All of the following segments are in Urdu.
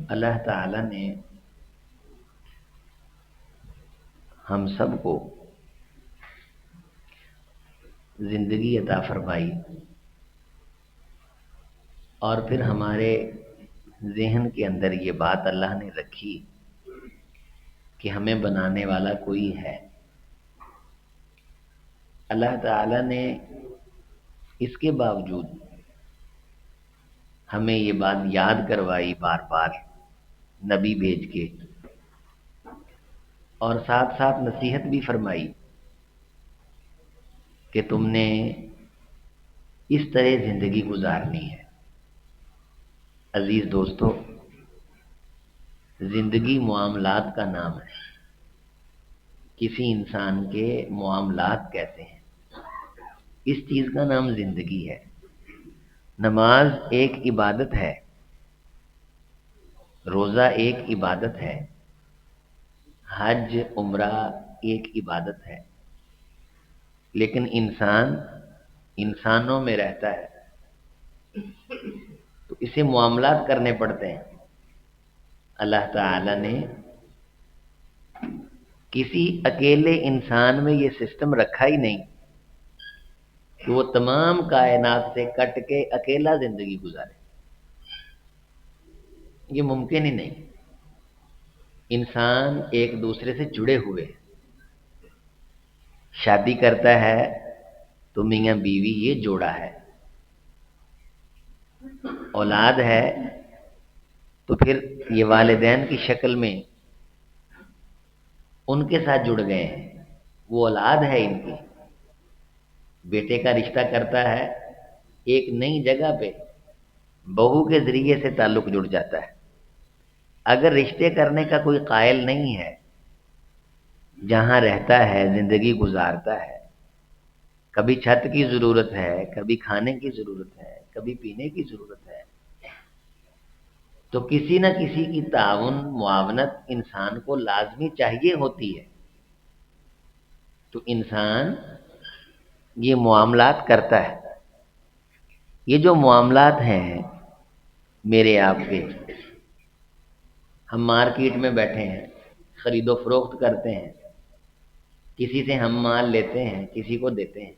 اللہ تعالی نے ہم سب کو زندگی عطا فرمائی اور پھر ہمارے ذہن کے اندر یہ بات اللہ نے رکھی کہ ہمیں بنانے والا کوئی ہے۔ اللہ تعالی نے اس کے باوجود ہمیں یہ بات یاد کروائی بار بار نبی بھیج کے، اور ساتھ ساتھ نصیحت بھی فرمائی کہ تم نے اس طرح زندگی گزارنی ہے۔ عزیز دوستو، زندگی معاملات کا نام ہے۔ کسی انسان کے معاملات کیسے ہیں، اس چیز کا نام زندگی ہے۔ نماز ایک عبادت ہے، روزہ ایک عبادت ہے، حج عمرہ ایک عبادت ہے، لیکن انسان انسانوں میں رہتا ہے تو اسے معاملات کرنے پڑتے ہیں۔ اللہ تعالی نے کسی اکیلے انسان میں یہ سسٹم رکھا ہی نہیں کہ وہ تمام کائنات سے کٹ کے اکیلا زندگی گزارے، یہ ممکن ہی نہیں۔ انسان ایک دوسرے سے جڑے ہوئے ہیں۔ شادی کرتا ہے تو میاں بیوی یہ جوڑا ہے، اولاد ہے تو پھر یہ والدین کی شکل میں ان کے ساتھ جڑ گئے ہیں، وہ اولاد ہے ان کی۔ بیٹے کا رشتہ کرتا ہے، ایک نئی جگہ پہ بہو کے ذریعے سے تعلق جڑ جاتا ہے۔ اگر رشتے کرنے کا کوئی قائل نہیں ہے، جہاں رہتا ہے زندگی گزارتا ہے، کبھی چھت کی ضرورت ہے، کبھی کھانے کی ضرورت ہے، کبھی پینے کی ضرورت ہے، تو کسی نہ کسی کی تعاون معاونت انسان کو لازمی چاہیے ہوتی ہے۔ تو انسان یہ معاملات کرتا ہے۔ یہ جو معاملات ہیں میرے آپ کے، ہم مارکیٹ میں بیٹھے ہیں، خرید و فروخت کرتے ہیں، کسی سے ہم مال لیتے ہیں، کسی کو دیتے ہیں،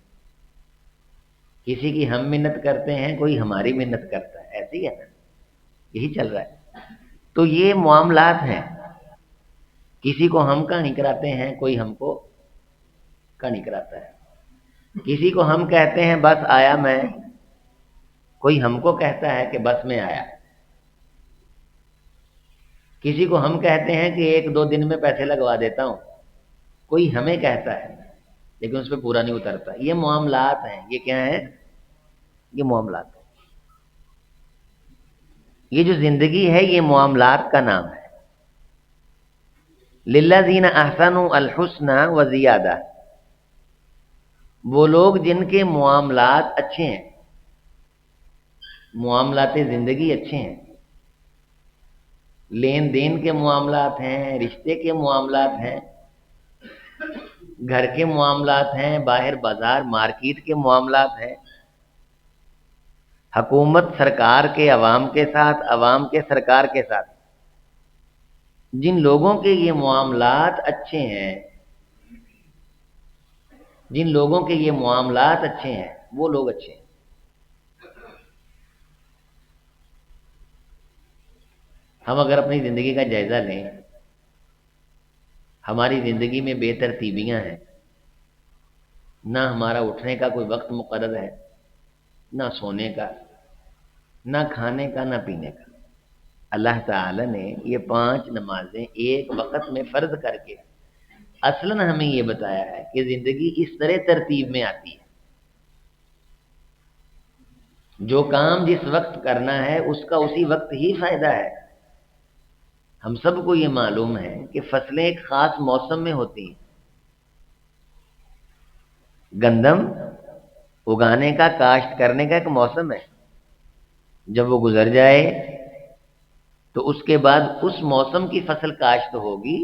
کسی کی ہم منت کرتے ہیں، کوئی ہماری منت کرتا ہے، ایسے ہی ہے نا، یہی چل رہا ہے۔ تو یہ معاملات ہیں۔ کسی کو ہم کہانی کراتے ہیں، کوئی ہم کو کہانی کراتا ہے۔ کسی کو ہم کہتے ہیں بس آیا میں، کوئی ہم کو کہتا ہے کہ بس میں آیا۔ کسی کو ہم کہتے ہیں کہ ایک دو دن میں پیسے لگوا دیتا ہوں، کوئی ہمیں کہتا ہے لیکن اس پہ پورا نہیں اترتا۔ یہ معاملات ہیں۔ یہ کیا ہیں؟ یہ معاملات ہیں۔ یہ جو زندگی ہے یہ معاملات کا نام ہے۔ للذین احسنوا الحسنی وزیادہ، وہ لوگ جن کے معاملات اچھے ہیں، معاملات زندگی اچھے ہیں، لین دین کے معاملات ہیں، رشتے کے معاملات ہیں، گھر کے معاملات ہیں، باہر بازار مارکیٹ کے معاملات ہیں، حکومت سرکار کے عوام کے ساتھ، عوام کے سرکار کے ساتھ۔ جن لوگوں کے یہ معاملات اچھے ہیں، جن لوگوں کے یہ معاملات اچھے ہیں، وہ لوگ اچھے ہیں۔ ہم اگر اپنی زندگی کا جائزہ لیں، ہماری زندگی میں بے ترتیبیاں ہیں، نہ ہمارا اٹھنے کا کوئی وقت مقرر ہے، نہ سونے کا، نہ کھانے کا، نہ پینے کا۔ اللہ تعالی نے یہ 5 نمازیں ایک وقت میں فرض کر کے اصلاً ہمیں یہ بتایا ہے کہ زندگی اس طرح ترتیب میں آتی ہے۔ جو کام جس وقت کرنا ہے اس کا اسی وقت ہی فائدہ ہے۔ ہم سب کو یہ معلوم ہے کہ فصلیں ایک خاص موسم میں ہوتی ہیں۔ گندم اگانے کا، کاشت کرنے کا ایک موسم ہے، جب وہ گزر جائے تو اس کے بعد اس موسم کی فصل کاشت ہوگی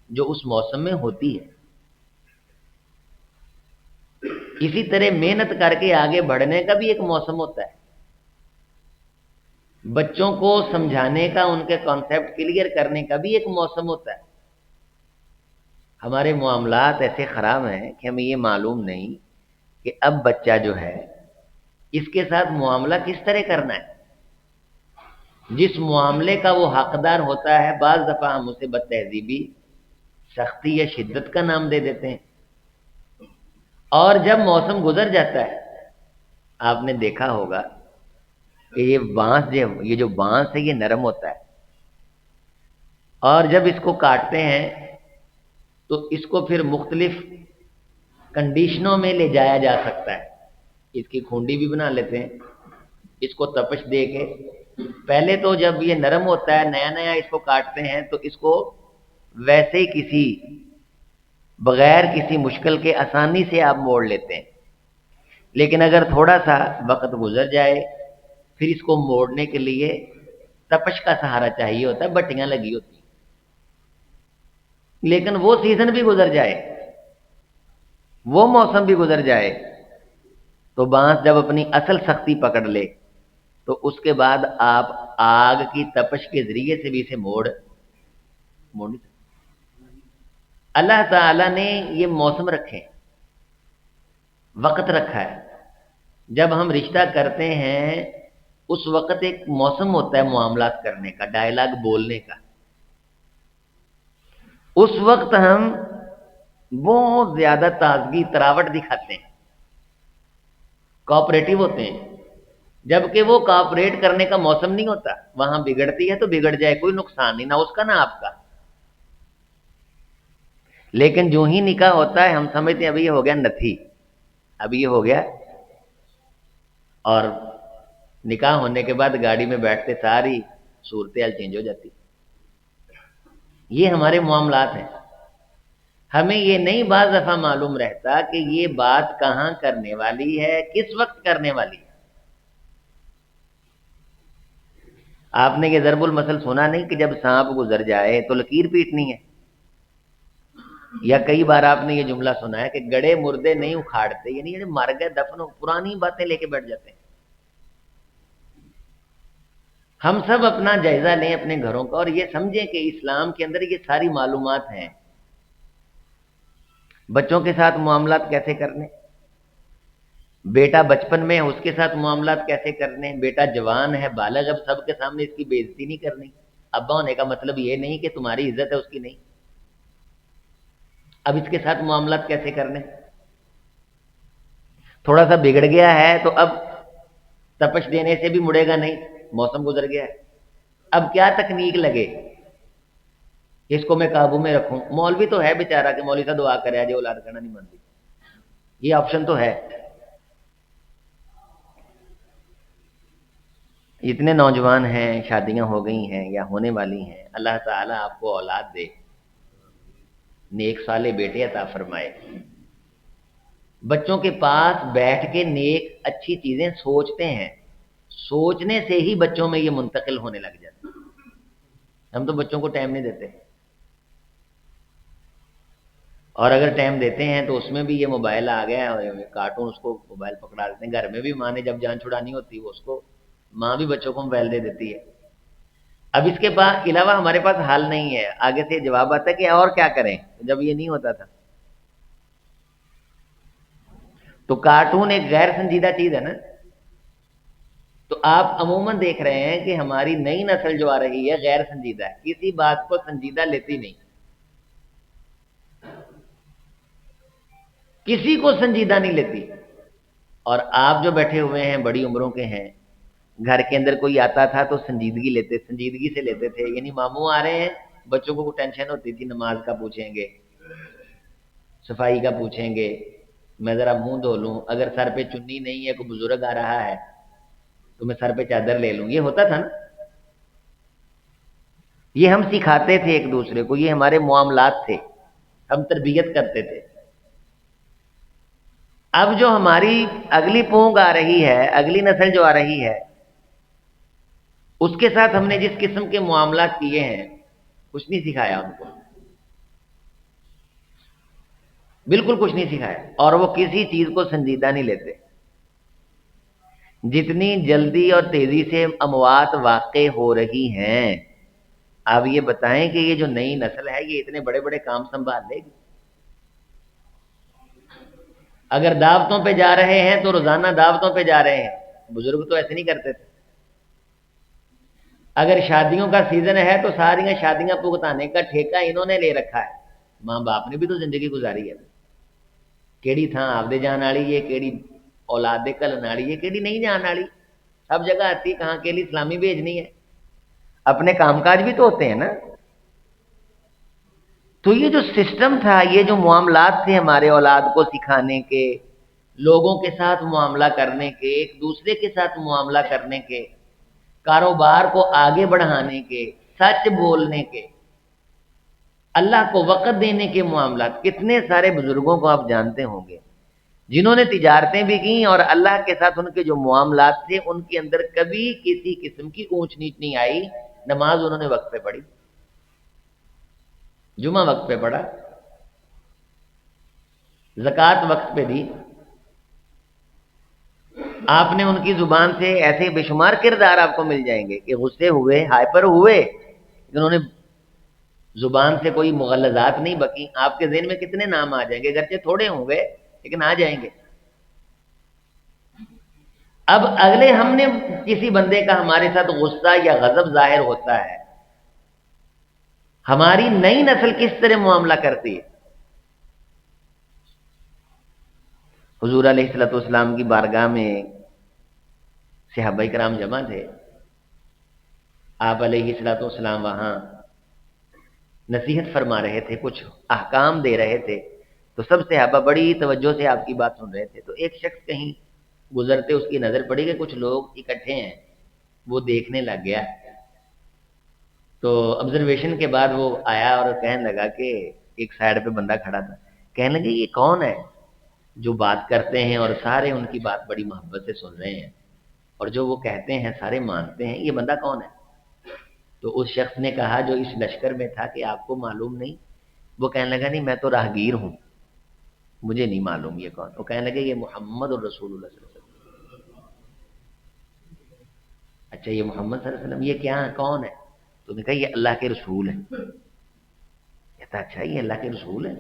جو اس موسم میں ہوتی ہے۔ اسی طرح محنت کر کے آگے بڑھنے کا بھی ایک موسم ہوتا ہے۔ بچوں کو سمجھانے کا، ان کے کانسیپٹ کلیئر کرنے کا بھی ایک موسم ہوتا ہے۔ ہمارے معاملات ایسے خراب ہیں کہ ہمیں یہ معلوم نہیں کہ اب بچہ جو ہے اس کے ساتھ معاملہ کس طرح کرنا ہے۔ جس معاملے کا وہ حقدار ہوتا ہے بعض دفعہ ہم اسے بد تہذیبی، سختی یا شدت کا نام دے دیتے ہیں، اور جب موسم گزر جاتا ہے آپ نے دیکھا ہوگا کہ یہ جو بانس ہے یہ نرم ہوتا ہے، اور جب اس کو کاٹتے ہیں تو اس کو پھر مختلف کنڈیشنوں میں لے جایا جا سکتا ہے۔ اس کی کھونڈی بھی بنا لیتے ہیں، اس کو تپش دے کے۔ پہلے تو جب یہ نرم ہوتا ہے نیا نیا اس کو کاٹتے ہیں تو اس کو ویسے ہی بغیر کسی مشکل کے آسانی سے آپ موڑ لیتے ہیں، لیکن اگر تھوڑا سا وقت گزر جائے پھر اس کو موڑنے کے لیے تپش کا سہارا چاہیے ہوتا ہے، بٹیاں لگی ہوتی ہیں۔ لیکن وہ سیزن بھی گزر جائے، وہ موسم بھی گزر جائے، تو بانس جب اپنی اصل سختی پکڑ لے تو اس کے بعد آپ آگ کی تپش کے ذریعے سے بھی اسے موڑ نہیں سکتے۔ اللہ تعالی نے یہ موسم رکھے، وقت رکھا ہے۔ جب ہم رشتہ کرتے ہیں اس وقت ایک موسم ہوتا ہے معاملات کرنے کا، ڈائلاگ بولنے کا۔ اس وقت ہم بہت زیادہ تازگی، تراوٹ دکھاتے ہیں، کوآپریٹو ہوتے ہیں، جبکہ وہ کوآپریٹ کرنے کا موسم نہیں ہوتا۔ وہاں بگڑتی ہے تو بگڑ جائے، کوئی نقصان نہیں، نہ اس کا نہ آپ کا۔ لیکن جو ہی نکاح ہوتا ہے ہم سمجھتے ہیں ابھی یہ ہو گیا نتھی، ابھی یہ ہو گیا، اور نکاح ہونے کے بعد گاڑی میں بیٹھتے ساری صورتحال چینج ہو جاتی۔ یہ ہمارے معاملات ہیں، ہمیں یہ نہیں بعض دفعہ معلوم رہتا کہ یہ بات کہاں کرنے والی ہے، کس وقت کرنے والی ہے۔ آپ نے یہ ضرب المثل سنا نہیں کہ جب سانپ گزر جائے تو لکیر پیٹنی ہے؟ یا کئی بار آپ نے یہ جملہ سنا ہے کہ گڑے مردے نہیں اکھاڑتے، یعنی مر گئے دفن، پرانی باتیں لے کے بیٹھ جاتے ہیں۔ ہم سب اپنا جائزہ لیں اپنے گھروں کا اور یہ سمجھیں کہ اسلام کے اندر یہ ساری معلومات ہیں۔ بچوں کے ساتھ معاملات کیسے کرنے، بیٹا بچپن میں ہے اس کے ساتھ معاملات کیسے کرنے، بیٹا جوان ہے بالغ، اب سب کے سامنے اس کی بے عزتی نہیں کرنی۔ ابا ہونے کا مطلب یہ نہیں کہ تمہاری عزت ہے اس کی نہیں۔ اب اس کے ساتھ معاملات کیسے کرنے؟ تھوڑا سا بگڑ گیا ہے تو اب تپش دینے سے بھی مڑے گا نہیں، موسم گزر گیا ہے۔ اب کیا تکنیک لگے اس کو میں قابو میں رکھوں؟ مولوی تو ہے بیچارہ کہ مولوی صاحب دعا کرے آجے اولاد کرنا نہیں مانتی، یہ آپشن تو ہے۔ اتنے نوجوان ہیں، شادیاں ہو گئی ہیں یا ہونے والی ہیں، اللہ تعالیٰ آپ کو اولاد دے، نیک صالح بیٹے عطا فرمائے۔ بچوں کے پاس بیٹھ کے نیک اچھی چیزیں سوچتے ہیں، سوچنے سے ہی بچوں میں یہ منتقل ہونے لگ جاتا ہے۔ ہم تو بچوں کو ٹائم نہیں دیتے، اور اگر ٹائم دیتے ہیں تو اس میں بھی یہ موبائل آ گیا ہے، کارٹون، اس کو موبائل پکڑا دیتے ہیں۔ گھر میں بھی ماں نے جب جان چھڑانی ہوتی ہے اس کو، ماں بھی بچوں کو موبائل دے دیتی ہے۔ اب اس کے علاوہ ہمارے پاس حل نہیں ہے، آگے سے جواب آتا ہے کہ اور کیا کریں جب یہ نہیں ہوتا تھا۔ تو کارٹون ایک غیر سنجیدہ چیز ہے نا۔ تو آپ عموماً دیکھ رہے ہیں کہ ہماری نئی نسل جو آ رہی ہے غیر سنجیدہ ہے، کسی بات کو سنجیدہ لیتی نہیں، کسی کو سنجیدہ نہیں لیتی۔ اور آپ جو بیٹھے ہوئے ہیں بڑی عمروں کے ہیں، گھر کے اندر کوئی آتا تھا تو سنجیدگی سے لیتے تھے، یعنی ماموں آ رہے ہیں، بچوں کو ٹینشن ہوتی تھی، نماز کا پوچھیں گے، صفائی کا پوچھیں گے، میں ذرا منہ دھو لوں، اگر سر پہ چنی نہیں ہے، کوئی بزرگ آ رہا ہے تو میں سر پہ چادر لے لوں، یہ ہوتا تھا نا۔ یہ ہم سکھاتے تھے ایک دوسرے کو، یہ ہمارے معاملات تھے، ہم تربیت کرتے تھے۔ اب جو ہماری اگلی پونگ آ رہی ہے، اگلی نسل جو آ رہی ہے، اس کے ساتھ ہم نے جس قسم کے معاملات کیے ہیں کچھ نہیں سکھایا ان کو، بالکل کچھ نہیں سکھایا، اور وہ کسی چیز کو سنجیدہ نہیں لیتے۔ جتنی جلدی اور تیزی سے اموات واقع ہو رہی ہیں، آپ یہ بتائیں کہ یہ جو نئی نسل ہے یہ اتنے بڑے بڑے کام سنبھال لے گی؟ اگر دعوتوں پہ جا رہے ہیں تو روزانہ دعوتوں پہ جا رہے ہیں، بزرگ تو ایسے نہیں کرتے تھے۔ اگر شادیوں کا سیزن ہے تو ساری شادیاں بھگتانے کا ٹھیکہ انہوں نے لے رکھا ہے، ماں باپ نے بھی تو زندگی گزاری ہے۔ کیڑی تھاں آپدے جان والی ہے، کیڑی اولاد کلن والی ہے، کیڑی نہیں جان والی، سب جگہ آتی ہے، کہاں کے لیے اسلامی بھیجنی ہے، اپنے کام کاج بھی تو ہوتے ہیں نا۔ تو یہ جو سسٹم تھا، یہ جو معاملات تھے ہمارے اولاد کو سکھانے کے، لوگوں کے ساتھ معاملہ کرنے کے، ایک دوسرے کے ساتھ معاملہ کرنے کے، کاروبار کو آگے بڑھانے کے، سچ بولنے کے، اللہ کو وقت دینے کے معاملات، کتنے سارے بزرگوں کو آپ جانتے ہوں گے جنہوں نے تجارتیں بھی کی اور اللہ کے ساتھ ان کے جو معاملات تھے ان کے اندر کبھی کسی قسم کی اونچ نیچ نہیں آئی۔ نماز انہوں نے وقت پہ پڑھی، جمعہ وقت پہ پڑھا، زکوٰۃ وقت پہ دی۔ آپ نے ان کی زبان سے ایسے بے شمار کردار آپ کو مل جائیں گے کہ غصے ہوئے، ہائپر ہوئے، انہوں نے زبان سے کوئی مغلظات نہیں بکی۔ آپ کے ذہن میں کتنے نام آ جائیں گے، گرچہ تھوڑے ہوں گے لیکن آ جائیں گے۔ اب اگلے ہم نے کسی بندے کا ہمارے ساتھ غصہ یا غضب ظاہر ہوتا ہے، ہماری نئی نسل کس طرح معاملہ کرتی ہے؟ حضور علیہ الصلوۃ والسلام کی بارگاہ میں صحابہ کرام جمع تھے، آپ علیہ الصلوۃ والسلام وہاں نصیحت فرما رہے تھے، کچھ احکام دے رہے تھے، تو سب صحابہ بڑی توجہ سے آپ کی بات سن رہے تھے۔ تو ایک شخص کہیں گزرتے اس کی نظر پڑی کہ کچھ لوگ اکٹھے ہیں، وہ دیکھنے لگ گیا۔ تو آبزرویشن کے بعد وہ آیا اور کہنے لگا کہ ایک سائڈ پہ بندہ کھڑا تھا، کہنے لگے یہ کون ہے جو بات کرتے ہیں اور سارے ان کی بات بڑی محبت سے سن رہے ہیں، اور جو وہ کہتے ہیں سارے مانتے ہیں، یہ بندہ کون ہے؟ تو اس شخص نے کہا جو اس لشکر میں تھا کہ آپ کو معلوم نہیں؟ وہ کہنے لگا نہیں، میں تو راہگیر ہوں، مجھے نہیں معلوم یہ کون۔ وہ کہنے لگے یہ محمد الرسول اللہ صلی اللہ علیہ وسلم۔ اچھا یہ محمد صلی اللہ علیہ وسلم، یہ کیا ہے، کون ہے؟ تو نے کہا یہ اللہ کے رسول ہیں۔ کہتا اچھا یہ اللہ کے رسول ہیں۔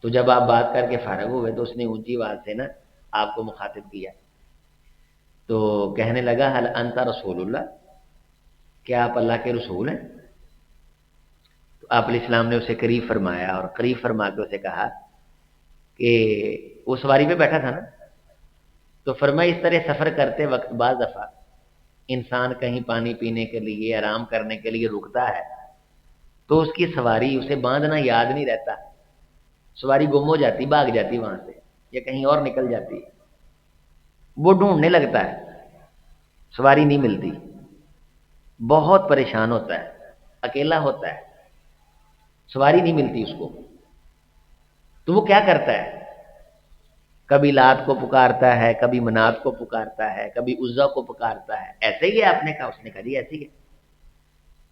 تو جب آپ بات کر کے فارغ ہوئے تو اس نے اونچی آواز سے نا آپ کو مخاطب کیا، تو کہنے لگا حل انت رسول اللہ، کیا آپ اللہ کے رسول ہیں؟ تو آپ علیہ السلام نے اسے قریب فرمایا اور قریب فرما کے اسے کہا کہ وہ سواری پہ بیٹھا تھا نا، تو فرمایا اس طرح سفر کرتے وقت بعض دفعہ انسان کہیں پانی پینے کے لیے، آرام کرنے کے لیے رکتا ہے، تو اس کی سواری اسے باندھنا یاد نہیں رہتا، سواری گم ہو جاتی، بھاگ جاتی وہاں سے یا کہیں اور نکل جاتی، وہ ڈھونڈنے لگتا ہے، سواری نہیں ملتی، بہت پریشان ہوتا ہے، اکیلا ہوتا ہے، سواری نہیں ملتی اس کو۔ تو وہ کیا کرتا ہے؟ کبھی لات کو پکارتا ہے، کبھی منات کو پکارتا ہے، کبھی عزا کو پکارتا ہے۔ ایسے ہی ہے؟ آپ نے کہا، اس نے کہا جی ایسے ہی ہے۔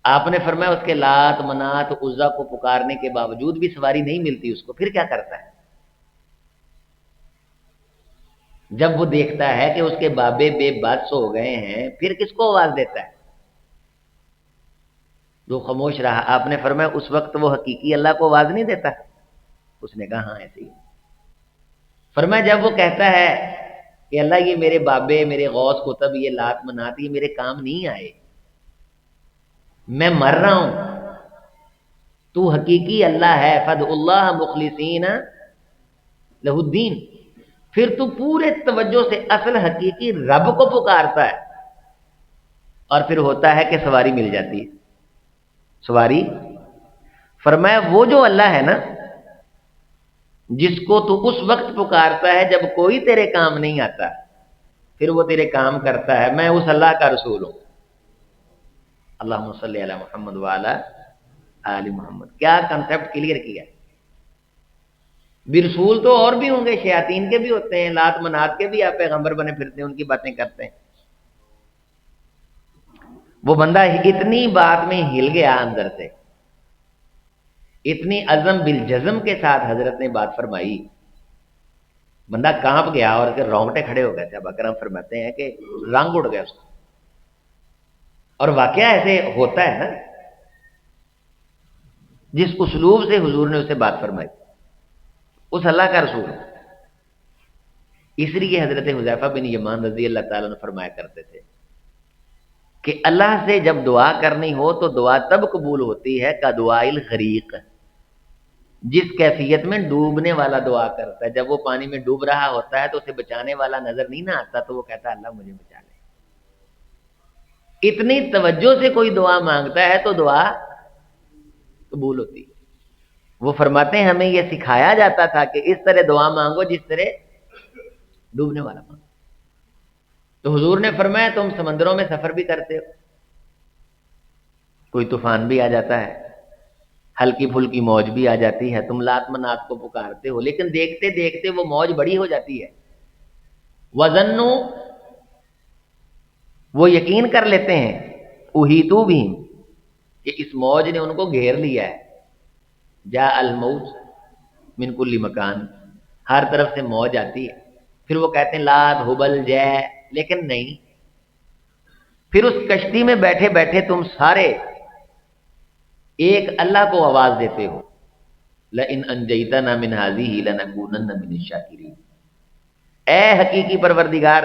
آپ نے فرمایا اس کے لات منات عزا کو پکارنے کے باوجود بھی سواری نہیں ملتی اس کو، پھر کیا کرتا ہے؟ جب وہ دیکھتا ہے کہ اس کے بابے بے بس ہو گئے ہیں، پھر کس کو آواز دیتا ہے؟ جو خاموش رہا۔ آپ نے فرمایا اس وقت وہ حقیقی اللہ کو آواز نہیں دیتا؟ اس نے کہا ہاں ایسے ہی۔ فرمایا جب وہ کہتا ہے کہ اللہ یہ میرے بابے، میرے غوث قطب، یہ لات منات، یہ میرے کام نہیں آئے، میں مر رہا ہوں، تو حقیقی اللہ ہے، فدع اللہ مخلصین لہ الدین، پھر تو پورے توجہ سے اصل حقیقی رب کو پکارتا ہے، اور پھر ہوتا ہے کہ سواری مل جاتی ہے۔ سواری، فرمایا وہ جو اللہ ہے نا جس کو تو اس وقت پکارتا ہے جب کوئی تیرے کام نہیں آتا، پھر وہ تیرے کام کرتا ہے، میں اس اللہ کا رسول ہوں۔ اللہم صلی علی محمد وعلی آل محمد۔ کیا کنسپٹ کلیئر کیا؟ بھی رسول تو اور بھی ہوں گے، شیاطین کے بھی ہوتے ہیں، لات منات کے بھی آپ پیغمبر بنے پھرتے ہیں، ان کی باتیں کرتے ہیں۔ وہ بندہ اتنی بات میں ہل گیا اندر سے، اتنی عزم بالجزم کے ساتھ حضرت نے بات فرمائی بندہ کانپ گیا اور اس کے رونگٹے کھڑے ہو گئے تھے. اب اکرم فرماتے ہیں کہ رنگ اڑ گیا اس کا. اور واقعہ ایسے ہوتا ہے نا، جس اسلوب سے حضور نے اسے بات فرمائی، اس اللہ کا رسول. اس لیے حضرت حذیفہ بن یمان رضی اللہ تعالیٰ عنہ فرمایا کرتے تھے کہ اللہ سے جب دعا کرنی ہو تو دعا تب قبول ہوتی ہے کا دعائے الغریق، جس کیفیت میں ڈوبنے والا دعا کرتا ہے. جب وہ پانی میں ڈوب رہا ہوتا ہے تو اسے بچانے والا نظر نہیں نہ آتا، تو وہ کہتا ہے اللہ مجھے بچا لے. اتنی توجہ سے کوئی دعا مانگتا ہے تو دعا قبول ہوتی. وہ فرماتے ہیں ہمیں یہ سکھایا جاتا تھا کہ اس طرح دعا مانگو جس طرح ڈوبنے والا مانگو. تو حضور نے فرمایا تم سمندروں میں سفر بھی کرتے ہو، کوئی طوفان بھی آ جاتا ہے، ہلکی پھلکی موج بھی آ جاتی ہے، تم لات منات کو پکارتے ہو، لیکن دیکھتے دیکھتے وہ موج بڑی ہو جاتی ہے. وظنوا، وہ یقین کر لیتے ہیں، احیطوا بہم، کہ اس موج نے ان کو گھیر لیا ہے. جاء الموج من کل مکان، ہر طرف سے موج آتی ہے. پھر وہ کہتے ہیں لا تھبل جے، لیکن نہیں. پھر اس کشتی میں بیٹھے بیٹھے تم سارے ایک اللہ کو آواز دیتے ہو، لئن انجیتنا من هذه لنکونن من الشاکرین. اے حقیقی پروردگار،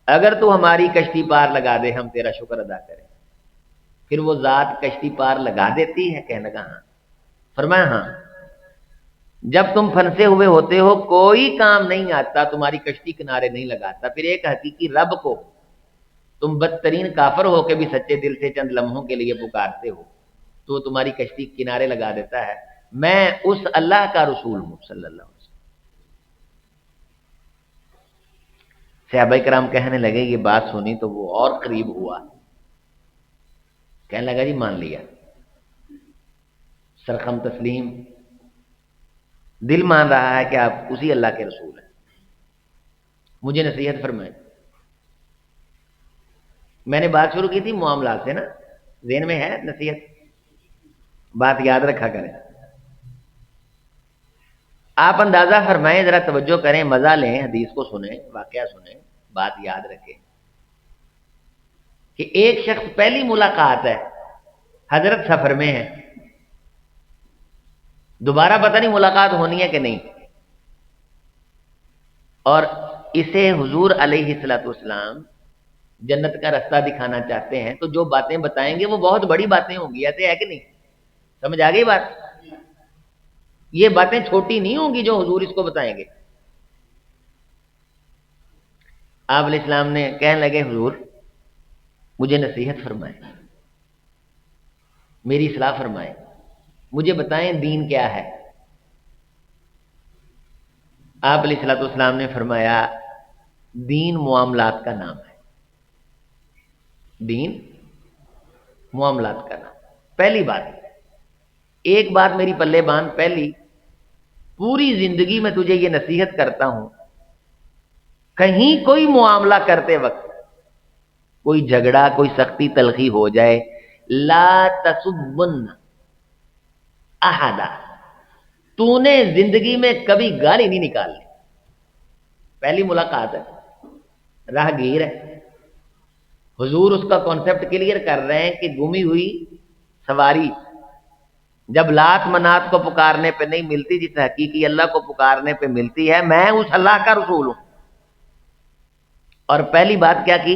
اگر تو ہماری کشتی پار لگا دے ہم تیرا شکر ادا کریں. پھر وہ ذات کشتی پار لگا دیتی ہے. کہنے لگا ہاں. فرمایا ہاں، جب تم پھنسے ہوئے ہوتے ہو کوئی کام نہیں آتا، تمہاری کشتی کنارے نہیں لگاتا. پھر ایک حقیقی رب کو تم بدترین کافر ہو کے بھی سچے دل سے چند لمحوں کے لیے پکارتے ہو تو وہ تمہاری کشتی کنارے لگا دیتا ہے. میں اس اللہ کا رسول ہوں صلی اللہ علیہ وسلم. صحابہ کرام کہنے لگے یہ بات سنی تو وہ اور قریب ہوا، کہنے لگا جی مان لیا، سرخم تسلیم، دل مان رہا ہے کہ آپ اسی اللہ کے رسول ہیں. مجھے نصیحت فرمائیں. میں نے بات شروع کی تھی معاملات سے نا، ذہن میں ہے نصیحت، بات یاد رکھا کریں. آپ اندازہ فرمائیں، ذرا توجہ کریں، مزہ لیں، حدیث کو سنیں، واقعہ سنیں، بات یاد رکھیں کہ ایک شخص پہلی ملاقات ہے، حضرت سفر میں ہے، دوبارہ پتہ نہیں ملاقات ہونی ہے کہ نہیں، اور اسے حضور علیہ الصلوۃ والسلام جنت کا رستہ دکھانا چاہتے ہیں. تو جو باتیں بتائیں گے وہ بہت بڑی باتیں ہوں گی، ایسے ہے کہ نہیں؟ سمجھ آ گئی بات؟ یہ باتیں چھوٹی نہیں ہوں گی جو حضور اس کو بتائیں گے. آپ علیہ السلام نے کہنے لگے حضور مجھے نصیحت فرمائیں، میری اصلاح فرمائیں، مجھے بتائیں دین کیا ہے. آپ علیہ الصلوۃ والسلام نے فرمایا دین معاملات کا نام ہے. دین معاملات کا نام. پہلی بات، ایک بات میری پلے باندھ، پہلی، پوری زندگی میں تجھے یہ نصیحت کرتا ہوں، کہیں کوئی معاملہ کرتے وقت کوئی جھگڑا، کوئی سختی تلخی ہو جائے، لا تسبن احدا، تو نے زندگی میں کبھی گالی نہیں نکالنی. پہلی ملاقات ہے، راہ گیر ہے، حضور اس کا کانسیپٹ کلیئر کر رہے ہیں کہ گمی ہوئی سواری جب لات منات کو پکارنے پہ نہیں ملتی، جس حقیقی اللہ کو پکارنے پہ ملتی ہے. میں اس اللہ کا رسول ہوں. اور پہلی بات کیا کی،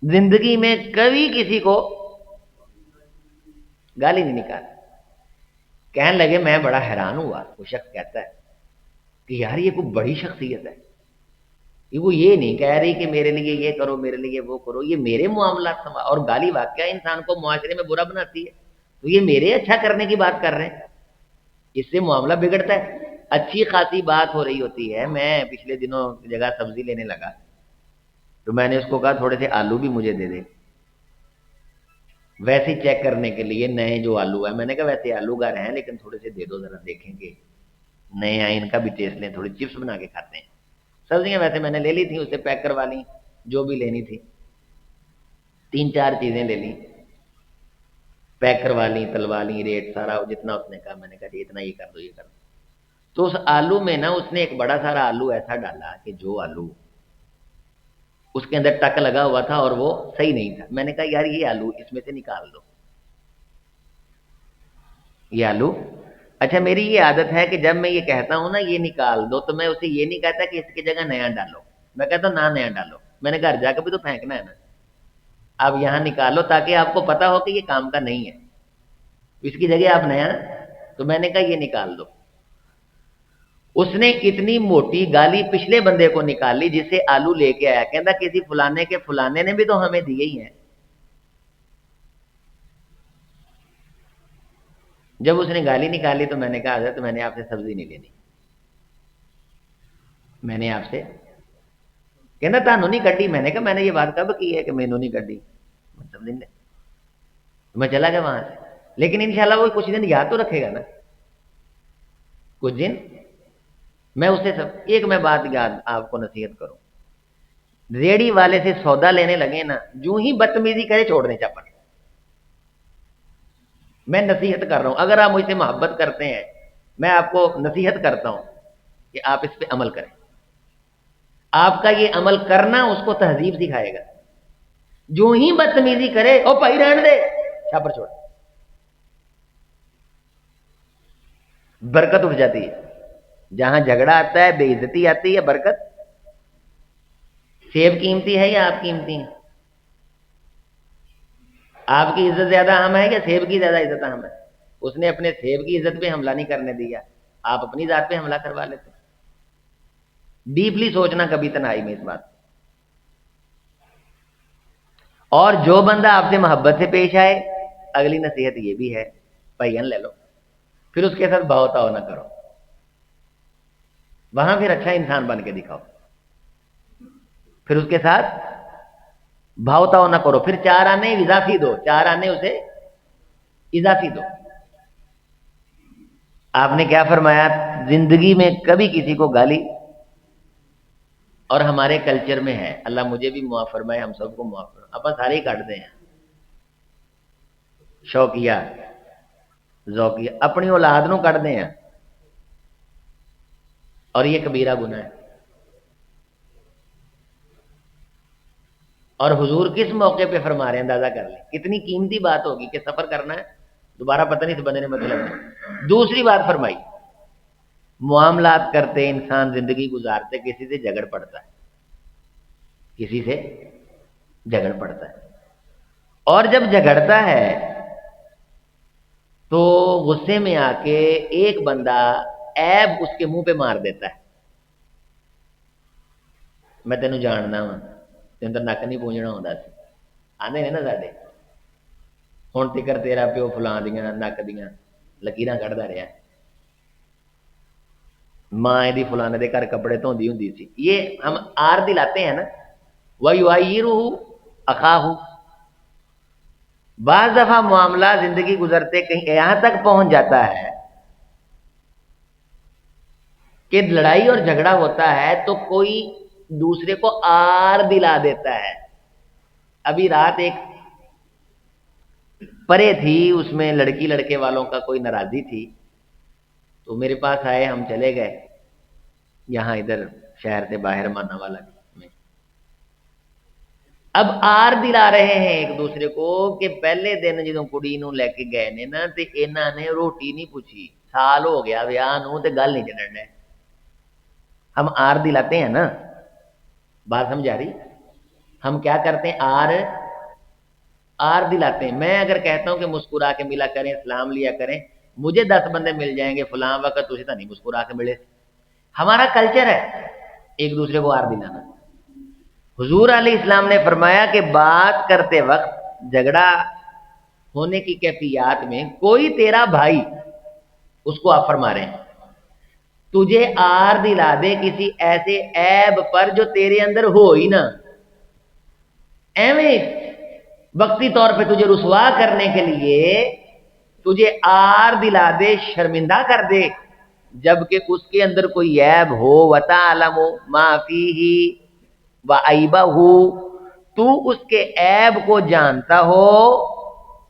زندگی میں کبھی کسی کو گالی نہیں نکالی. کہنے لگے میں بڑا حیران ہوا. وہ شخص کہتا ہے کہ یار یہ کوئی بڑی شخصیت ہے، وہ یہ نہیں کہہ رہی کہ میرے لیے یہ کرو، میرے لیے وہ کرو، یہ میرے معاملات اور گالی واقعہ انسان کو معاشرے میں برا بناتی ہے، تو یہ میرے اچھا کرنے کی بات کر رہے ہیں، اس سے معاملہ بگڑتا ہے. اچھی خاصی بات ہو رہی ہوتی ہے. میں پچھلے دنوں جگہ سبزی لینے لگا تو میں نے اس کو کہا تھوڑے سے آلو بھی مجھے دے دے، ویسے چیک کرنے کے لیے نئے جو آلو ہے. میں نے کہا ویسے آلو گھر ہیں لیکن تھوڑے سے دے دو ذرا دیکھیں گے، نئے آئے ان کا بھی ٹیسٹ لیں، تھوڑی چپس بنا کے کھاتے ہیں. سبزیاں ویسے میں نے لے لی تھیں، اسے پیک کروا لی جو بھی لینی تھی، 3-4 چیزیں لے لی، پیک کروا لی، تلوا لی، ریٹ سارا جتنا اس نے کہا. میں نے کہا جی اتنا یہ کر دو، یہ کر دو. تو اس آلو میں نا اس نے ایک بڑا سارا آلو ایسا ڈالا کہ جو آلو اس کے اندر ٹک لگا ہوا تھا اور وہ صحیح نہیں تھا. میں نے کہا یار یہ آلو اس میں سے نکال دو، یہ آلو. اچھا میری یہ عادت ہے کہ جب میں یہ کہتا ہوں نا یہ نکال دو، تو میں اسے یہ نہیں کہتا کہ اس کی جگہ نیا ڈالو، میں کہتا ہوں نہ نیا ڈالو. میں نے گھر جا کے بھی تو پھینکنا ہے نا، آپ یہاں نکالو تاکہ آپ کو پتا ہو کہ یہ کام کا نہیں ہے، اس کی جگہ آپ نیا. تو میں نے کہا یہ نکال دو. اس نے اتنی موٹی گالی پچھلے بندے کو نکالی جس سے آلو لے کے آیا، کہتا کسی فلانے کے فلانے نے بھی تو ہمیں دیے ہی ہیں. جب اس نے گالی نکالی تو میں نے کہا حضرت میں نے آپ سے سبزی نہیں لینی، میں نے آپ سے. کہنا تانوں نہیں کڈی. میں نے کہا میں نے یہ بات کب کی ہے کہ مینوں نہیں کڈی، مطلب نہیں لے. میں چلا گیا وہاں سے. لیکن انشاءاللہ وہ کچھ دن یاد تو رکھے گا نا، کچھ دن. میں اسے ایک میں بات یاد آپ کو نصیحت کروں، ریڑی والے سے سودا لینے لگے نا، جو ہی بدتمیزی کرے چھوڑ دیں چاپڑ. میں نصیحت کر رہا ہوں، اگر آپ مجھ سے محبت کرتے ہیں میں آپ کو نصیحت کرتا ہوں کہ آپ اس پہ عمل کریں. آپ کا یہ عمل کرنا اس کو تہذیب سکھائے گا. جو ہی بدتمیزی کرے او بھائی رہن دے، چھاپر چھوڑ، برکت اٹھ جاتی ہے. جہاں جھگڑا آتا ہے بے عزتی آتی ہے، برکت. سیب قیمتی ہے یا آپ قیمتی ہیں؟ آپ کی عزت زیادہ اہم ہے یا سیب کی زیادہ عزت اہم ہے؟ اس نے اپنے سیب کی عزت پہ حملہ نہیں کرنے دیا، آپ اپنی ذات پہ حملہ کروا لیتے. ڈیپلی سوچنا کبھی تنہائی میں اس بات. اور جو بندہ آپ سے محبت سے پیش آئے، اگلی نصیحت یہ بھی ہے، پہین لے لو، پھر اس کے ساتھ بہو تاؤ نہ کرو. وہاں پھر اچھا انسان بن کے دکھاؤ، پھر اس کے ساتھ بھاؤ تاؤ نہ کرو. پھر 4 آنے اضافی دو، 4 آنے اسے اضافی دو. آپ نے کیا فرمایا؟ زندگی میں کبھی کسی کو گالی، اور ہمارے کلچر میں ہے، اللہ مجھے بھی معاف فرمائے، ہم سب کو معاف فرمائے، اپن سارے ہی کاٹتے ہیں. شوقیہ ذوقیہ اپنی اولاد نو کٹتے ہیں، اور یہ کبیرہ گناہ ہے. اور حضور کس موقع پہ فرما رہے ہیں اندازہ کر لیں. کتنی قیمتی بات ہوگی کہ سفر کرنا ہے، دوبارہ پتہ نہیں اس بندے نے مطلب ہے. دوسری بات فرمائی، معاملات کرتے انسان زندگی گزارتے کسی سے جھگڑ پڑتا ہے، کسی سے جھگڑ پڑتا ہے. اور جب جھگڑتا ہے تو غصے میں آ کے ایک بندہ عیب اس کے منہ پہ مار دیتا ہے. میں تینوں جاننا وا، تین تو نک نہیں پونجنا ہوندا سی، آندے نے نا ساڈے. ہن تکر تیرا پیو فلاں دیاں نک دیاں لکیراں کڈدا رہیا، ماں دی فلانے دے گھر کپڑے دھوندی ہوندی سی. یہ ہم آر دلاتے ہیں نا، وَيُعَيِّرُهُ أَخَاهُ. بعض دفعہ معاملہ زندگی گزرتے کہیں یہاں تک پہنچ جاتا ہے کہ لڑائی اور جھگڑا ہوتا ہے تو کوئی دوسرے کو آر دلا دیتا ہے. ابھی رات ایک پرے تھی، اس میں لڑکی لڑکے والوں کا کوئی ناراضی تھی، تو میرے پاس آئے، ہم چلے گئے یہاں ادھر شہر سے باہر مانا والا میں. اب آر دلا رہے ہیں ایک دوسرے کو کہ پہلے دن جدوں کڑی نو لے کے گئے نے نا تے انہاں نے روٹی نہیں پوچھی، سال ہو گیا ویاہ نو تے گل نہیں چلن ڈے. ہم آر دلاتے ہیں نا، بات سمجھ آ رہی؟ ہم کیا کرتے ہیں؟ آر دلاتے ہیں. میں اگر کہتا ہوں کہ مسکرا کے ملا کریں، سلام لیا کریں، مجھے 10 بندے مل جائیں گے فلاں وقت تجھے تو نہیں مسکرا کے ملے. ہمارا کلچر ہے ایک دوسرے کو آر دلانا. حضور علیہ السلام نے فرمایا کہ بات کرتے وقت جھگڑا ہونے کی کیفیات میں کوئی تیرا بھائی، اس کو آپ فرما رہے ہیں، تجھے آر دلا دے کسی ایسے عیب پر جو تیرے اندر ہو ہی نہ، ایویں وقتی طور پہ تجھے رسوا کرنے کے لیے تجھے آر دلا دے، شرمندہ کر دے، جبکہ اس کے اندر کوئی عیب ہو. وَتَعْلَمُ مَا فِيهِ وَعَيْبَهُ، تو اس کے عیب کو جانتا ہو.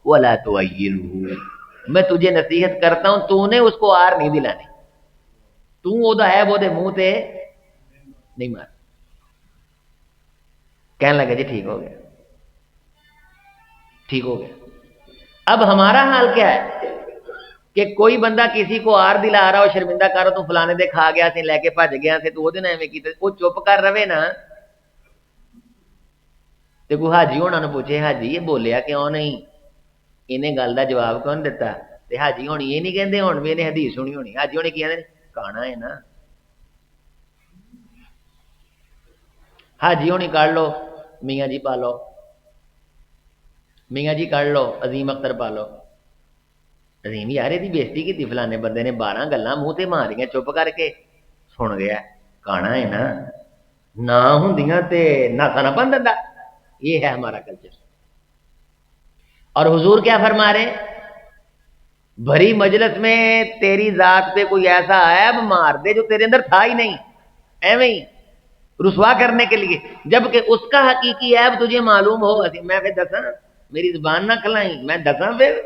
وَلَا تُعَيِّرُهُ، میں تجھے نصیحت کرتا ہوں تو نے اس کو آر نہیں دلانی. تو ہے وہ دے منہ تے نہیں مار. کہنے لگے جی ٹھیک ہو گیا، ٹھیک ہو گیا. اب ہمارا حال کیا ہے کہ کوئی بندہ کسی کو آر دلا رہا ہو، شرمندہ کر رہا، تو فلانے دے کھا گیا سے، لے کے بھج گیا سے، تو وہ دن ایویں کیتے، وہ چپ کر رہے نا. تے کوئی حاجی ہونا نو پوچھے حاجی یہ بولیا کیوں نہیں، انہیں گل دا جواب کیوں نہیں دیتا، تے حاجی ہونی یہ نہیں کہندے ہن بھی انہیں حدیث سنی ہونی، حاجی ہونے کی کہندے کانا ہے نا. حاجی ہونی کر لو میاں جی پالو، میاں جی کر لو عظیم اختر پالو. عظیم یار یہ بےزتی کی فلانے بندے نے 12 گلاں منہ تے ماریاں چپ کر کے سن گیا. کانا ہے نا نہ ہوندیاں تے ناسا نہ بن دندا. یہ ہے ہمارا کلچر. اور حضور کیا فرما رہے ہیں، بھری مجلس میں تیری ذات پہ کوئی ایسا عیب مار دے جو تیرے اندر تھا ہی نہیں، ایویں ہی رسوا کرنے کے لیے، جبکہ اس کا حقیقی عیب تجھے معلوم ہو. میں پھر دساں، میری زبان نہ کھلائیں، میں دساں پھر.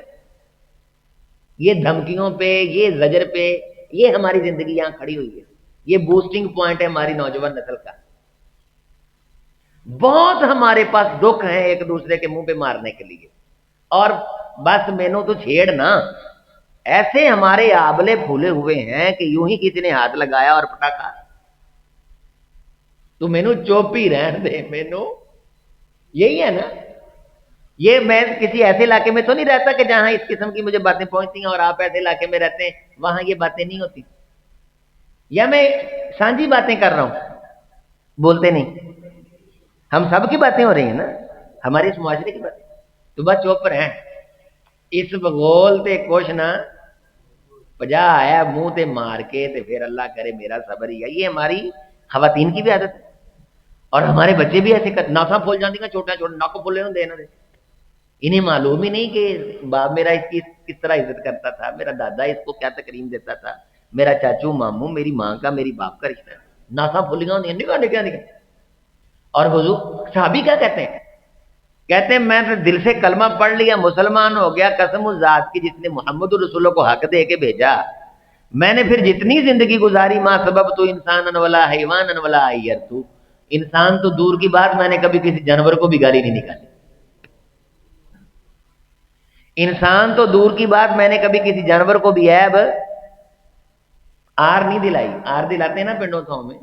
یہ دھمکیوں پہ، یہ زجر پہ، یہ ہماری زندگی یہاں کھڑی ہوئی ہے. یہ بوسٹنگ پوائنٹ ہے ہماری نوجوان نسل کا. بہت ہمارے پاس دکھ ہیں ایک دوسرے کے منہ پہ مارنے کے لیے. اور بس مینوں تو چھیڑ نا، ایسے ہمارے آبلے پھولے ہوئے ہیں کہ یوں ہی کسی نے ہاتھ لگایا اور پٹاخا. تو مینوں چوپ ہی رہن دے. مینوں یہی ہے نا. یہ میں کسی ایسے علاقے میں تو نہیں رہتا کہ جہاں اس قسم کی مجھے باتیں پہنچتی ہیں، اور آپ ایسے علاقے میں رہتے ہیں وہاں یہ باتیں نہیں ہوتی. یا میں سانجھی باتیں کر رہا ہوں، بولتے نہیں. ہم سب کی باتیں ہو رہی ہیں نا، ہمارے اس معاشرے کی باتیں. تو بس چپ رہیں. اس بغول تے کچھ نہ 50 آیا منہ تے مار کے تے پھر اللہ کرے میرا صبر ہی ہے. یہ ہماری خواتین کی بھی عادت ہے. اور ہمارے بچے بھی ایسے ناکاں پھول جاتی ہیں، چھوٹے چھوٹے ناک پھولے ہوندے انہاں دے. انہیں معلوم ہی نہیں کہ باپ میرا اس کی کس طرح عزت کرتا تھا، میرا دادا اس کو کیا تکریم دیتا تھا، میرا چاچو ماموں میری ماں کا میری باپ کا رشتہ ہے. ناکاں پھولیاں ہوندی ہیں نکاح نکاح نکاح. اور حضور صحابی کیا کہتے ہیں، کہتے ہیں میں تو دل سے کلمہ پڑھ لیا، مسلمان ہو گیا، قسم اس ذات کی جس نے محمد الرسول کو حق دے کے بھیجا. میں نے پھر جتنی زندگی گزاری ماں سبب تو انسان ولا حیوان ولا عیرتو، انسان تو دور کی بات میں نے کبھی کسی جانور کو بھی گالی نہیں نکالی. انسان تو دور کی بات میں نے کبھی کسی جانور کو بھی عیب آر نہیں دلائی. آر دلاتے ہیں نا پنڈوں تھوں میں،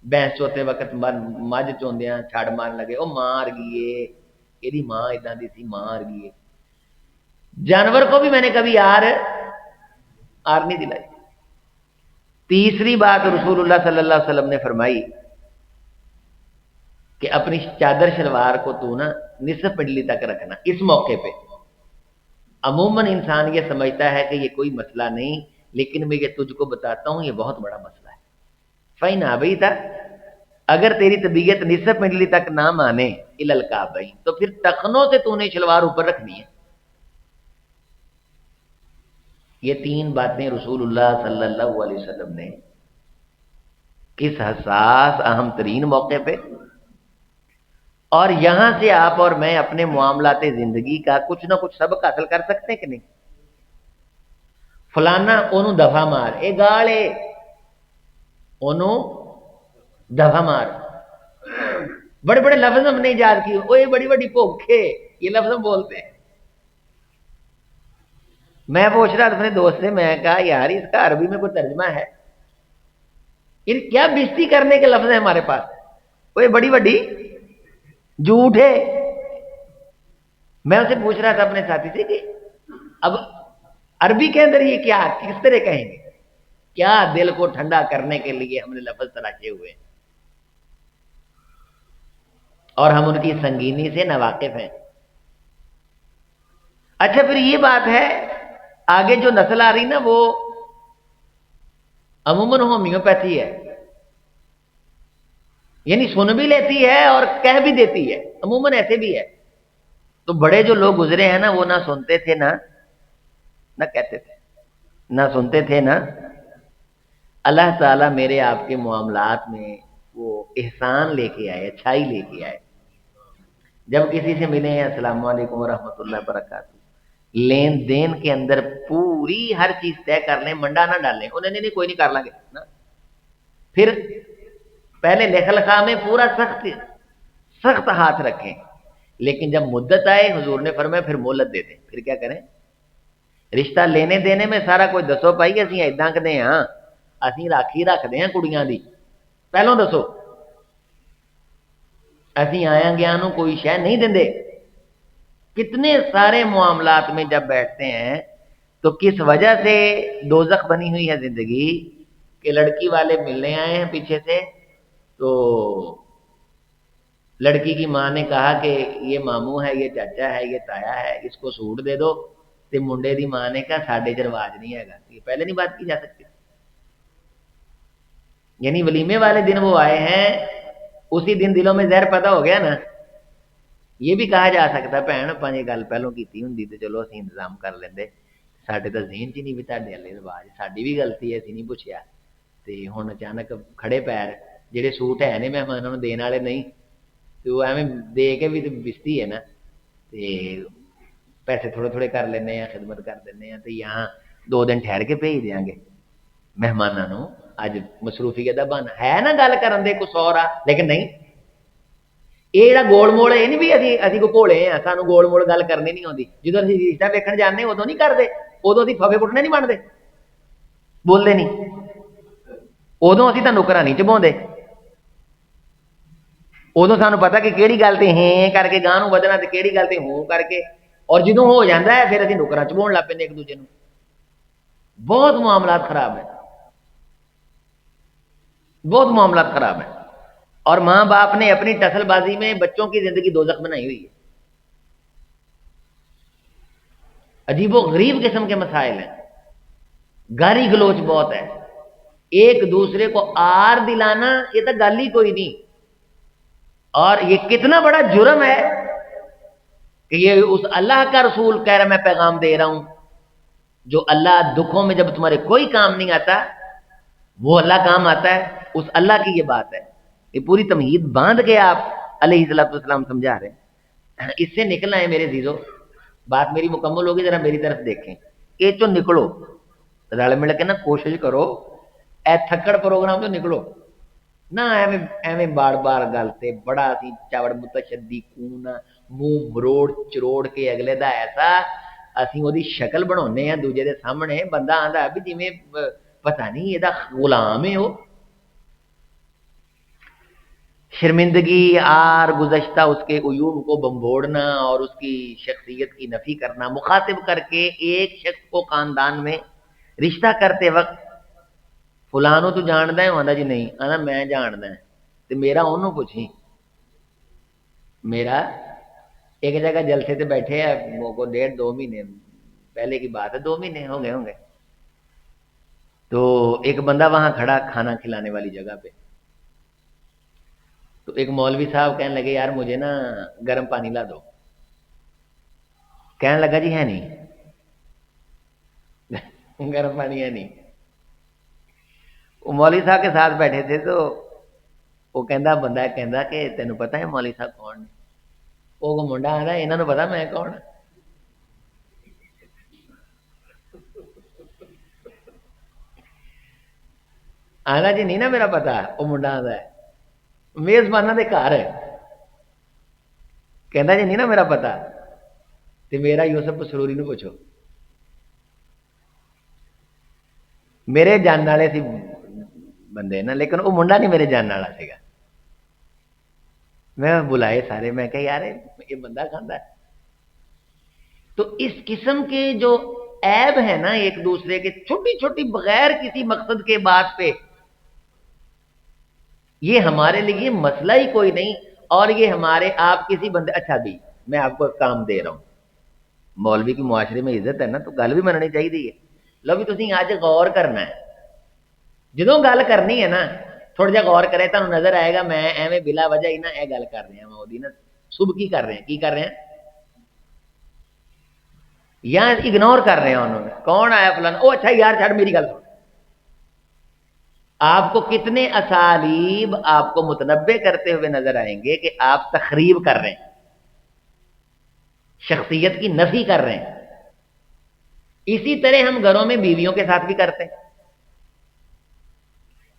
بھینس چوتے وقت مجھ چوندیاں چھڑ مارن لگے وہ مار گئیے، یہ ماں اداں دی سی مار گئیے. جانور کو بھی میں نے کبھی آر نہیں دلائی. تیسری بات رسول اللہ صلی اللہ علیہ وسلم نے فرمائی کہ اپنی چادر شلوار کو تو نا نصف پنڈلی تک رکھنا. اس موقع پہ عموماً انسان یہ سمجھتا ہے کہ یہ کوئی مسئلہ نہیں، لیکن میں یہ تجھ کو بتاتا ہوں یہ بہت بڑا مسئلہ ہے. فَإِنْ أَبَيْتَ، اگر تیری طبیعت نصف پنڈلی تک نہ مانے إِلَى الْكَعْبَيْنِ، تو پھر ٹخنوں سے تو نے شلوار اوپر رکھنی ہے. یہ 3 باتیں رسول اللہ صلی اللہ علیہ وسلم نے کس حساس اہم ترین موقع پہ، اور یہاں سے آپ اور میں اپنے معاملات زندگی کا کچھ نہ کچھ سبق حاصل کر سکتے ہیں کہ نہیں. فلانا انہوں دفعہ مار، اے گالے انہوں دفعہ مار. بڑے بڑے لفظ ہم نے ایجاد کیے، وہ یہ بڑی بڑی بھوکے، یہ لفظ ہم بولتے ہیں. میں پوچھ رہا تھا اپنے دوست سے، میں کہا یار اس کا عربی میں کوئی ترجمہ ہے؟ یہ کیا بےزتی کرنے کے لفظ ہیں ہمارے پاس. وہ بڑی بڑی جھوٹ ہے. میں اسے پوچھ رہا تھا اپنے ساتھی سے کہ اب عربی کے اندر یہ کیا کس طرح کہیں گے، کیا دل کو ٹھنڈا کرنے کے لیے ہم نے لفظ تراشے ہوئے اور ہم ان کی سنگینی سے ناواقف ہیں. اچھا پھر یہ بات ہے آگے جو نسل آ رہی نا وہ عموماً ہومیوپیتھی ہے، یعنی سن بھی لیتی ہے اور کہہ بھی دیتی ہے، عموماً ایسے بھی ہے. تو بڑے جو لوگ گزرے ہیں نا وہ نہ سنتے تھے نہ کہتے تھے، نہ سنتے تھے نہ. اللہ تعالیٰ میرے آپ کے معاملات میں وہ احسان لے کے آئے، اچھائی لے کے آئے. جب کسی سے ملے ہیں السلام علیکم ورحمۃ اللہ وبرکاتہ، لین دین کے اندر پوری ہر چیز طے کر لیں، منڈا نہ ڈالیں، انہیں نہیں کوئی نہیں کر لیں گے نا، پھر پہلے لکھ لکھا میں پورا سخت سخت ہاتھ رکھیں، لیکن جب مدت آئے حضور نے فرمایا پھر مہلت دے دیں، پھر کیا کریں؟ رشتہ لینے دینے میں سارا کوئی دسو بھائی اسی ایداں کدے ہاں، اسی راکھی رکھتے ہیں کڑیاں دی، پہلوں دسو اسی آیا گیا نو کوئی شے نہیں دیں۔ کتنے سارے معاملات میں جب بیٹھتے ہیں تو کس وجہ سے دوزخ بنی ہوئی ہے زندگی کہ لڑکی والے ملنے آئے ہیں پیچھے سے، تو لڑکی کی ماں نے کہا کہ یہ ماموں ہے، یہ چاچا ہے، یہ تایا ہے، اس کو سوٹ دے دو، تو منڈے دی ماں نے کہا ساڈے چ رواج نہیں ہے گا، یہ پہلے نہیں بات کی جا سکتی، یعنی ولیمے والے دن وہ آئے ہیں، اسی دن دلوں میں زہر پیدا ہو گیا نا۔ یہ بھی کہا جا سکتا بھن اپاں یہ گل پہلوں کیتی ہوندی تے چلو اسی انتظام کر لیندے، ساڈے تو ذہن چ نہیں بھی تہاڈے والے رواج، ساڈی بھی غلطی ہے اسی نہیں پوچھیا، تے ہن اچانک کھڑے پیر جڑے سوٹ ہے نے مہمانوں نوں دین والے نہیں، تو وہ ایویں دے کے بھی تو بستی ہے نا، تے پیسے تھوڑے تھوڑے کر لینے ہیں، خدمت کر دینے ہیں، تے یہاں 2 دن ٹھہر کے بھیج دیاں گے مہمانوں نوں، اج مصروفیت دا بہانا ہے نا گل کرن دے کچھ اور آ، لیکن نہیں یہ جڑا گول موڑ یہ نہیں بھی اسی کو بھولے ہیں، سانوں گول موڑ گل کرنی نہیں آتی، جدو اسی رشتہ ویکھن جانے ادو نہیں کرتے، ادو اسی ففے پٹنے نہیں بنتے، بولتے نہیں، ادو اسی تو نکرا نہیں چباؤندے، ادو سانوں پتا کہ کہڑی گل تے ہیں کر کے گاہ نوں ودنا تے کہڑی گل تے ہوں کر کے، اور جدوں ہو جاتا ہے پھر اسی نکرا چباؤن لگ پیندے ایک دوجے نوں۔ بہت معاملات خراب ہیں، بہت معاملات خراب ہیں، اور ماں باپ نے اپنی ٹسل بازی میں بچوں کی زندگی دوزخ بنائی ہوئی ہے۔ عجیب و غریب قسم کے مسائل ہیں، گالی گلوچ بہت ہے، ایک دوسرے کو آر دلانا یہ تو گل ہی کوئی نہیں، اور یہ کتنا بڑا جرم ہے کہ یہ اس اللہ کا رسول کہہ رہا میں پیغام دے رہا ہوں، جو اللہ دکھوں میں جب تمہارے کوئی کام نہیں آتا وہ اللہ کام آتا ہے، اس اللہ کی یہ بات ہے، یہ پوری تمہید باندھ کے آپ علیہ السلام سمجھا رہے ہیں۔ اس سے نکلنا ہے میرے عزیزو، بات میری مکمل ہوگی، ذرا میری طرف دیکھیں، یہ چو نکلو، رل مل کے نا کوشش کرو، اے تھکڑ پروگرام تو نکلو نہ، ایویں بار بار گلتے بڑا سی چاوڑ متشدی کون منہ مروڑ چروڑ کے اگلے دا ایسا اسی وہ شکل بنانے ہیں دوجے دے سامنے، بندہ آندا بھی جویں پتہ نہیں یہ غلام ہے، وہ شرمندگی آر گزشتہ اس کے عیوب کو بمبوڑنا اور اس کی شخصیت کی نفی کرنا، مخاطب کر کے ایک شخص کو خاندان میں رشتہ کرتے وقت فلانوں تو جاندا ہے، آندا جی نہیں، آنا میں جاندا ہے، تے میرا انہوں پوچھی، میرا ایک جگہ جلسے تے بیٹھے ہیں وہ کو 1.5-2 مہینے پہلے کی بات ہے، 2 مہینے ہو گئے ہوں گے، تو ایک بندہ وہاں کھڑا کھانا کھلانے والی جگہ پہ، تو ایک مولوی صاحب کہنے لگے یار مجھے نا گرم پانی لا دو، کہنے لگا جی ہے نہیں گرم پانی ہے نہیں، وہ مولوی صاحب کے ساتھ بیٹھے تھے، تو وہ کہندا بندہ کہندا کہ تینوں پتہ ہے مولوی صاحب کون نے؟ وہ منڈا آندا انہاں نوں پتہ میں کون ہاں، آندا جی نہیں نا میرا پتہ، وہ منڈا آندا ہے میزباناں دے گھر ہے، کہندا جی نہیں نا میرا پتہ، تے میرا یوسف سروری نوں پوچھو، میرے جاننے والے سی بندے نا، لیکن وہ منڈا نہیں میرے جاننے والا سیگا، میں بلائے سارے، میں کہا یار یہ بندہ کھاندا ہے، تو اس قسم کے جو عیب ہے نا ایک دوسرے کے چھوٹی چھوٹی بغیر کسی مقصد کے بات پہ، یہ ہمارے لیے مسئلہ ہی کوئی نہیں، اور یہ ہمارے آپ کسی بندے، اچھا بھی میں آپ کو کام دے رہا ہوں، مولوی کی معاشرے میں عزت ہے نا تو گل بھی مننی چاہیے، لو بھی تسی اج غور کرنا ہے، جدوں گل کرنی ہے نا تھوڑا جا غور کرے تانوں نظر آئے گا میں ایویں بلا وجہ ہی نا یہ گل کر رہا ہوں، وہ نا صبح کی کر رہے ہیں، کی کر رہے ہیں یا اگنور کر رہے ہیں انہوں نے، کون آیا فلانا، او اچھا یار چھڑ میری گل سن، آپ کو کتنے اسالیب آپ کو متنبع کرتے ہوئے نظر آئیں گے کہ آپ تخریب کر رہے ہیں، شخصیت کی نفی کر رہے ہیں، اسی طرح ہم گھروں میں بیویوں کے ساتھ بھی کرتے ہیں،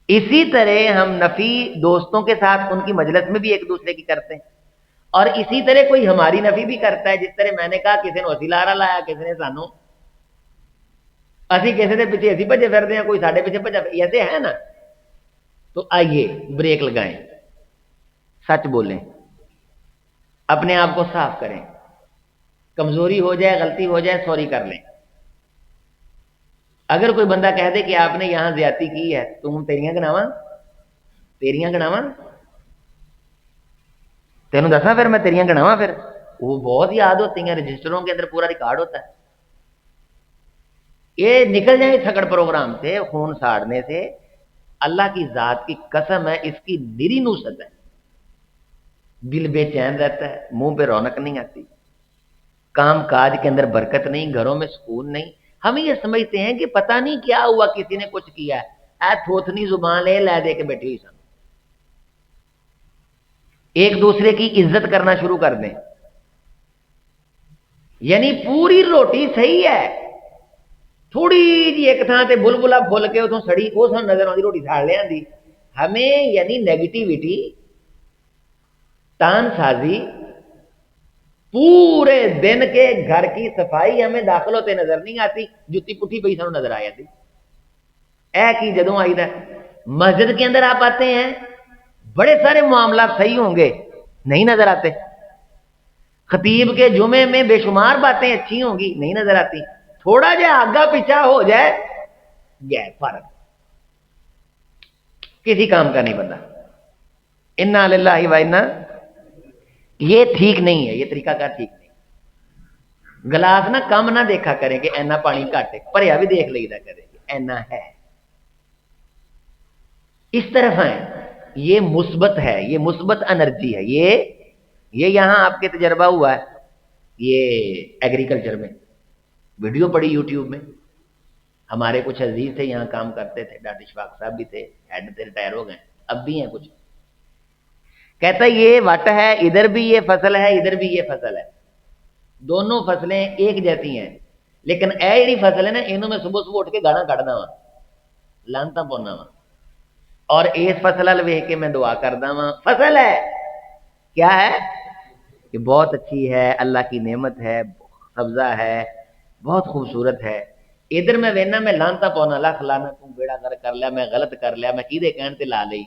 اسی طرح ہم نفی دوستوں کے ساتھ ان کی مجلس میں بھی ایک دوسرے کی کرتے ہیں، اور اسی طرح کوئی ہماری نفی بھی کرتا ہے، جس طرح میں نے کہا کسی نے وسیلہ لایا، کسی نے سانو، اسی کسی کے پیچھے اسی بھجے پھرتے ہیں، کوئی ساڈے پیچھے بھجا، ایسے ہے نا؟ تو آئیے بریک لگائیں، سچ بولیں، اپنے آپ کو صاف کریں، کمزوری ہو جائے، غلطی ہو جائے، سوری کر لیں۔ اگر کوئی بندہ کہہ دے کہ آپ نے یہاں زیادتی کی ہے، تم تیریاں گناواں، تیریاں گناواں، تینوں دساں پھر میں تیریاں گناواں، پھر وہ بہت یاد ہوتی ہیں، رجسٹروں کے اندر پورا ریکارڈ ہوتا ہے۔ یہ نکل جائیں تھکڑ پروگرام سے، خون ساڑنے سے، اللہ کی ذات کی قسم ہے اس کی نری نوست ہے، دل بے چین رہتا ہے، منہ پہ رونق نہیں آتی، کام کاج کے اندر برکت نہیں، گھروں میں سکون نہیں۔ ہم یہ سمجھتے ہیں کہ پتہ نہیں کیا ہوا، کسی نے کچھ کیا ہے، اے تھوتنی زبان لے دے کے بیٹھی ہوئی سن، ایک دوسرے کی عزت کرنا شروع کر دیں، یعنی پوری روٹی صحیح ہے، تھوڑی جی ایک تھان سے بلبلا پھول کے اتوں سڑی وہ سن نظر آتی، روٹی ساڑ لے آتی۔ ہمیں یعنی نیگیٹیوٹی، تان سازی، پورے دن کے گھر کی صفائی ہمیں داخل ہوتے نظر نہیں آتی، جتی پٹھی پی سانو نظر آ جاتی۔ اے کی جدوں آئی دا مسجد کے اندر آپ آتے ہیں، بڑے سارے معاملات صحیح ہوں گے، نہیں نظر آتے، خطیب کے جمعے میں بے شمار باتیں اچھی ہوں گی، نہیں نظر آتی، تھوڑا جا آگا پیچھا ہو جائے گیا فرق، کسی کام کا نہیں بندہ۔ انا للہ و انا، یہ ٹھیک نہیں ہے، یہ طریقہ کار ٹھیک نہیں۔ گلاس نہ کم نہ دیکھا کریں کہ اینا پانی گھٹ ہے، بھریا بھی دیکھ لیدا کریں کہ اینا ہے، اس طرف ہے، یہ مثبت ہے، یہ مثبت انرجی ہے، یہ یہاں آپ کے تجربہ ہوا ہے، یہ ایگریکلچر میں ویڈیو پڑی یوٹیوب میں، ہمارے کچھ عزیز تھے یہاں کام کرتے تھے، ڈاکٹر اشفاق صاحب بھی تھے، ہیڈ تھے، ریٹائر ہو گئے، اب بھی ہیں کچھ، کہتا یہ وٹ ہے، ادھر بھی یہ فصل ہے، ادھر بھی یہ فصل ہے، دونوں فصلیں ایک جیسی ہیں، لیکن اے جڑی فصل ہے نا، انہوں میں صبح صبح اٹھ کے گانا کھڑنا وا، لانتا پونا وا، اور اس فصل وال ویکھ کے میں دعا کردا وا، فصل ہے کیا ہے کہ بہت اچھی ہے، اللہ کی نعمت ہے، سبزہ ہے، بہت خوبصورت ہے، ادھر میں وینا میں لانتا پونا، لکھ لانا تو بیڑا کر لیا، میں غلط کر لیا، میں کیدے کہن تے لا لئی،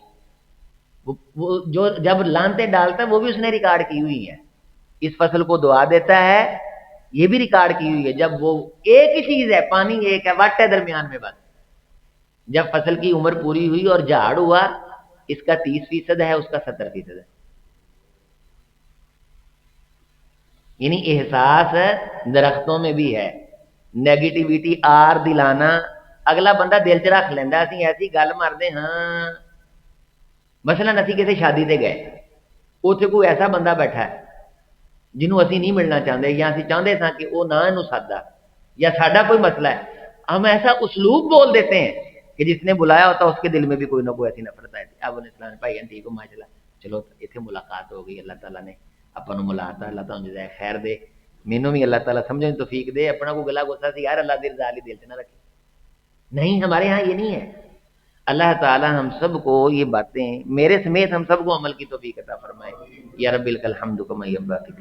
وہ جو جب لانتے ڈالتا ہے وہ بھی اس نے ریکارڈ کی ہوئی ہے، اس فصل کو دعا دیتا ہے، یہ بھی ریکارڈ کی ہوئی ہے، جب وہ ایک ہی چیز ہے، پانی ایک ہے، وٹ ہے درمیان میں، بس جب فصل کی عمر پوری ہوئی اور جھاڑ ہوا، اس کا 30% ہے، اس کا 70% ہے، یعنی احساس درختوں میں بھی ہے، نیگیٹیوٹی آر دلانا، اگلا بندہ دل چ رکھ لینا، اسی ایسی گل مارتے ہاں، مثلا اسی کسی شادی تے گئے، اتنے کوئی ایسا بندہ بیٹھا ہے جنہوں اسی نہیں ملنا چاہتے، یا اسی چاہتے سا کہ وہ نہ انہوں سادا، یا ساڈا کوئی مسئلہ ہے، ہم ایسا اسلوب بول دیتے ہیں کہ جس نے بلایا ہوتا اس کے دل میں بھی کوئی نہ کوئی ایسی نفرت آئی تھی۔ اب انہیں اسلام بھائی ٹھیک ہو ماشاء اللہ، چلو اتنے ملاقات ہو گئی، اللہ تعالیٰ نے اپن ملاتا، اللہ تعالیٰ جزائے خیر دے، مینوں بھی اللہ تعالیٰ سمجھنے توفیق دے، اپنا کو گلا غصہ سی یار اللہ دی رضا علی دل سے نہ رکھے، نہیں ہمارے ہاں یہ نہیں ہے۔ اللہ تعالیٰ ہم سب کو یہ باتیں، میرے سمیت ہم سب کو عمل کی توفیق عطا فرمائے، یا رب الحمد کما یرضی